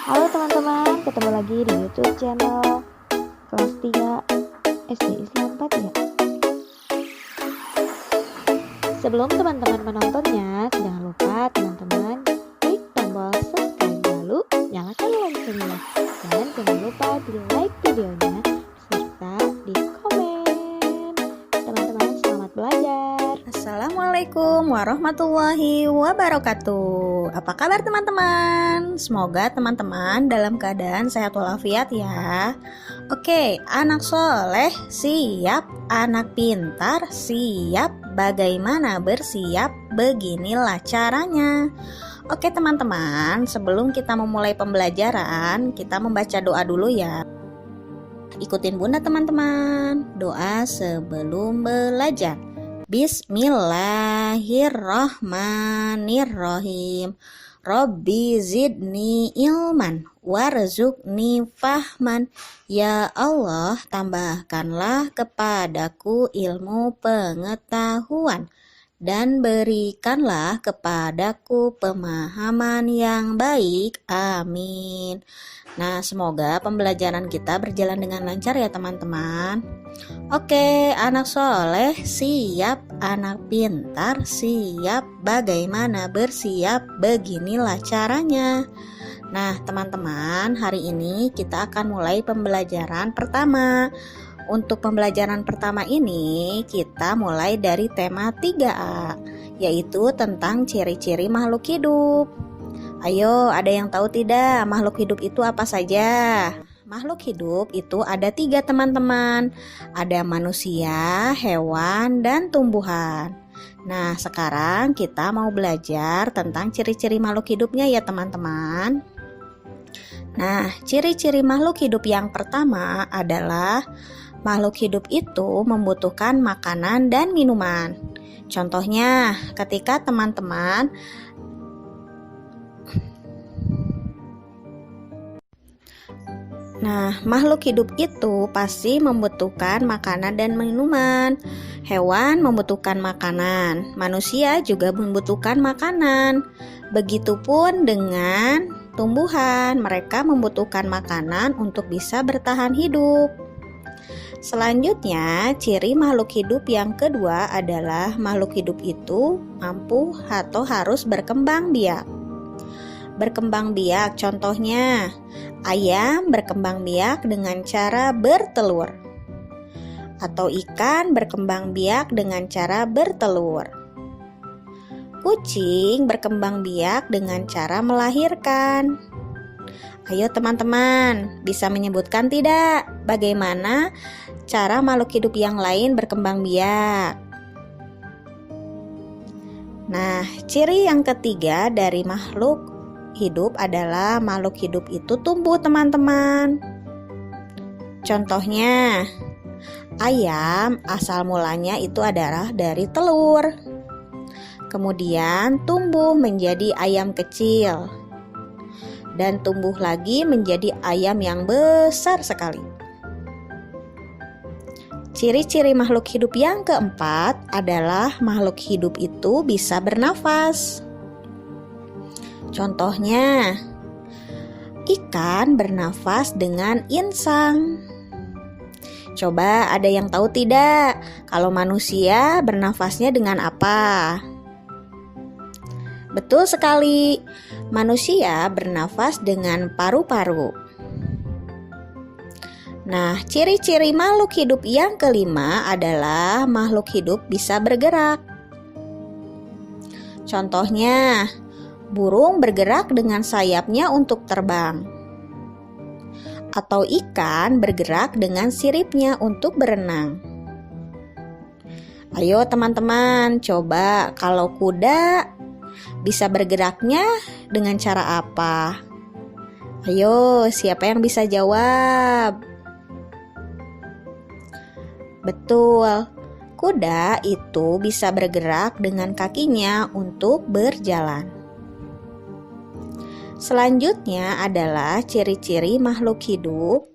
Halo teman-teman, ketemu lagi di YouTube channel kelas 3 SD Islam 4 ya. Sebelum teman-teman menontonnya, jangan lupa teman-teman klik tombol subscribe lalu nyalakan loncengnya. Dan jangan lupa di like videonya serta di komen. Teman-teman selamat belajar. Assalamualaikum warahmatullahi wabarakatuh. Apa kabar teman-teman? Semoga teman-teman dalam keadaan sehat walafiat ya. Oke, anak soleh siap, anak pintar siap. Bagaimana bersiap? Beginilah caranya. Oke teman-teman, sebelum kita memulai pembelajaran, kita membaca doa dulu ya. Ikutin bunda teman-teman. Doa sebelum belajar. Bismillahirrahmanirrahim. Rabbi zidni ilman warzuqni fahman. Ya Allah, tambahkanlah kepadaku ilmu pengetahuan dan berikanlah kepadaku pemahaman yang baik. Amin. Nah, semoga pembelajaran kita berjalan dengan lancar ya teman-teman. Oke, anak soleh siap, anak pintar siap. Bagaimana bersiap? Beginilah caranya. Nah, teman-teman, hari ini kita akan mulai pembelajaran pertama. Untuk pembelajaran pertama ini, kita mulai dari tema 3A, yaitu tentang ciri-ciri makhluk hidup. Ayo, ada yang tahu tidak makhluk hidup itu apa saja? Makhluk hidup itu ada 3 teman-teman. Ada manusia, hewan, dan tumbuhan. Nah, sekarang kita mau belajar tentang ciri-ciri makhluk hidupnya ya teman-teman. Nah, ciri-ciri makhluk hidup yang pertama adalah makhluk hidup itu membutuhkan makanan dan minuman. Contohnya, ketika teman-teman makhluk hidup itu pasti membutuhkan makanan dan minuman. Hewan membutuhkan makanan, manusia juga membutuhkan makanan. Begitupun dengan tumbuhan, mereka membutuhkan makanan untuk bisa bertahan hidup. Selanjutnya, ciri makhluk hidup yang kedua adalah makhluk hidup itu mampu atau harus berkembang biak. Berkembang biak, contohnya ayam berkembang biak dengan cara bertelur, atau ikan berkembang biak dengan cara bertelur. Kucing berkembang biak dengan cara melahirkan. Ayo teman-teman, bisa menyebutkan tidak bagaimana cara makhluk hidup yang lain berkembang biak? Nah, ciri yang ketiga dari makhluk hidup adalah makhluk hidup itu tumbuh teman-teman. Contohnya, ayam asal mulanya itu adalah dari telur. Kemudian tumbuh menjadi ayam kecil. Dan tumbuh lagi menjadi ayam yang besar sekali. Ciri-ciri makhluk hidup yang keempat adalah makhluk hidup itu bisa bernafas. Contohnya, ikan bernafas dengan insang. Coba ada yang tahu tidak kalau manusia bernafasnya dengan apa? Betul sekali, manusia bernafas dengan paru-paru. Nah, ciri-ciri makhluk hidup yang kelima adalah makhluk hidup bisa bergerak. Contohnya, burung bergerak dengan sayapnya untuk terbang. Atau ikan bergerak dengan siripnya untuk berenang. Ayo teman-teman, coba kalau kuda bisa bergeraknya dengan cara apa? Ayo, siapa yang bisa jawab? Betul, kuda itu bisa bergerak dengan kakinya untuk berjalan. Selanjutnya adalah ciri-ciri makhluk hidup.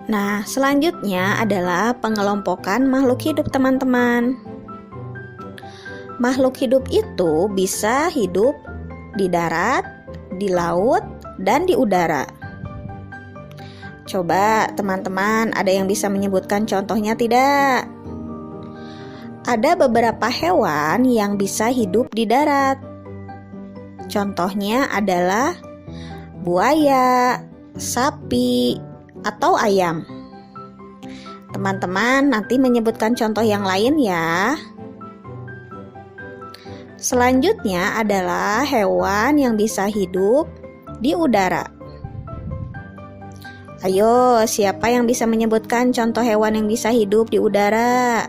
Nah, selanjutnya adalah pengelompokan makhluk hidup teman-teman. Makhluk hidup itu bisa hidup di darat, di laut, dan di udara. Coba teman-teman, ada yang bisa menyebutkan contohnya tidak? Ada beberapa hewan yang bisa hidup di darat. Contohnya adalah buaya, sapi, atau ayam. Teman-teman nanti menyebutkan contoh yang lain ya. Selanjutnya adalah hewan yang bisa hidup di udara. Ayo, siapa yang bisa menyebutkan contoh hewan yang bisa hidup di udara?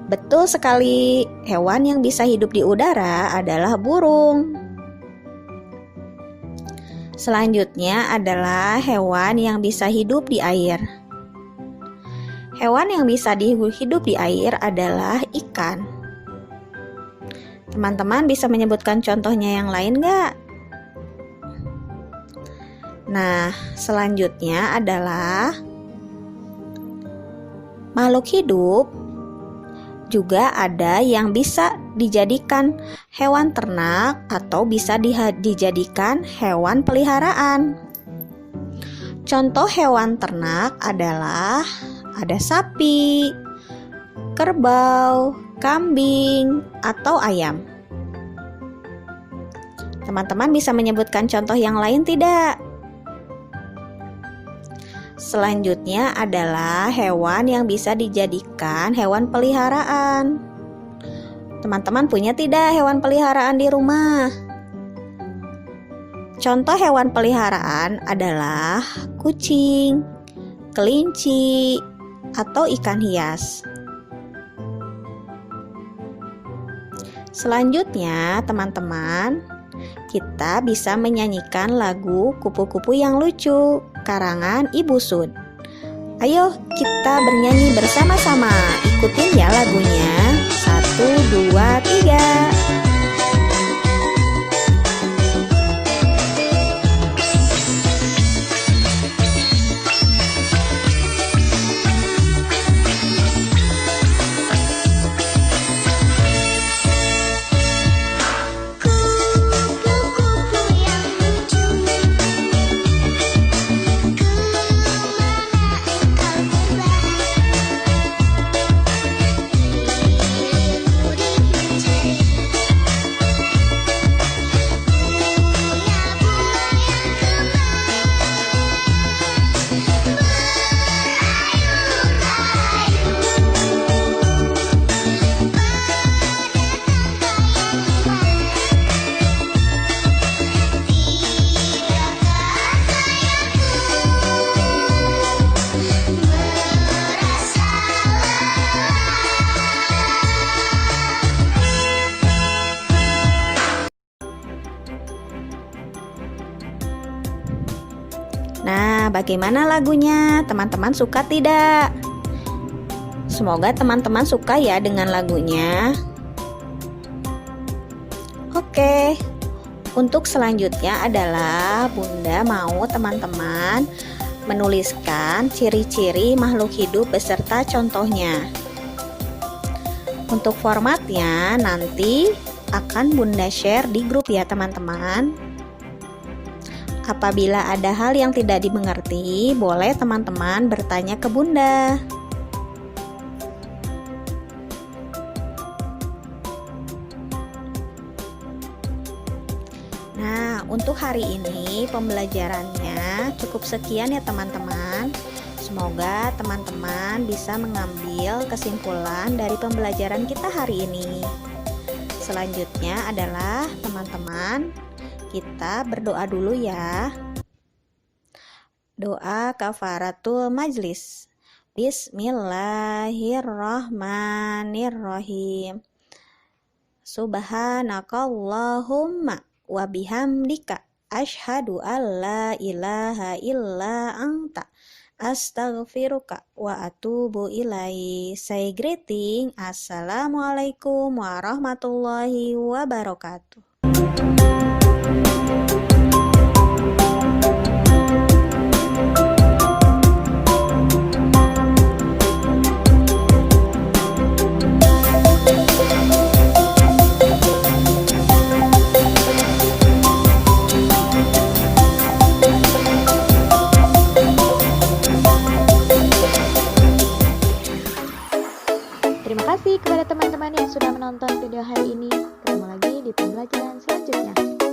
Betul sekali, hewan yang bisa hidup di udara adalah burung. Selanjutnya adalah hewan yang bisa hidup di air. Hewan yang bisa hidup di air adalah ikan. Teman-teman bisa menyebutkan contohnya yang lain nggak? Nah, selanjutnya adalah makhluk hidup juga ada yang bisa dijadikan hewan ternak atau bisa dijadikan hewan peliharaan. Contoh hewan ternak adalah ada sapi, kerbau, kambing, atau ayam. Teman-teman bisa menyebutkan contoh yang lain tidak? Selanjutnya adalah hewan yang bisa dijadikan hewan peliharaan. Teman-teman punya tidak hewan peliharaan di rumah? Contoh hewan peliharaan adalah kucing, kelinci, atau ikan hias. Selanjutnya, teman-teman, kita bisa menyanyikan lagu Kupu-Kupu yang Lucu karangan Ibu Sud. Ayo kita bernyanyi bersama-sama. Ikutin ya lagunya. 1, 2, 3. Nah, bagaimana lagunya? Teman-teman suka tidak? Semoga teman-teman suka ya dengan lagunya. Oke, untuk selanjutnya adalah Bunda mau teman-teman menuliskan ciri-ciri makhluk hidup beserta contohnya. Untuk formatnya nanti akan Bunda share di grup ya teman-teman. Apabila ada hal yang tidak dimengerti, boleh teman-teman bertanya ke Bunda. Nah, untuk hari ini pembelajarannya cukup sekian ya teman-teman. Semoga teman-teman bisa mengambil kesimpulan dari pembelajaran kita hari ini. Selanjutnya adalah teman-teman, kita berdoa dulu ya. Doa kafaratul majlis. Bismillahirrahmanirrahim. Subhanakallahumma wa bihamdika asyhadu alla ilaha illa anta astaghfiruka wa atubu ilaihi. Say greeting. Assalamualaikum warahmatullahi wabarakatuh. teman-teman yang sudah menonton video hari ini. Ketemu lagi di pembelajaran selanjutnya.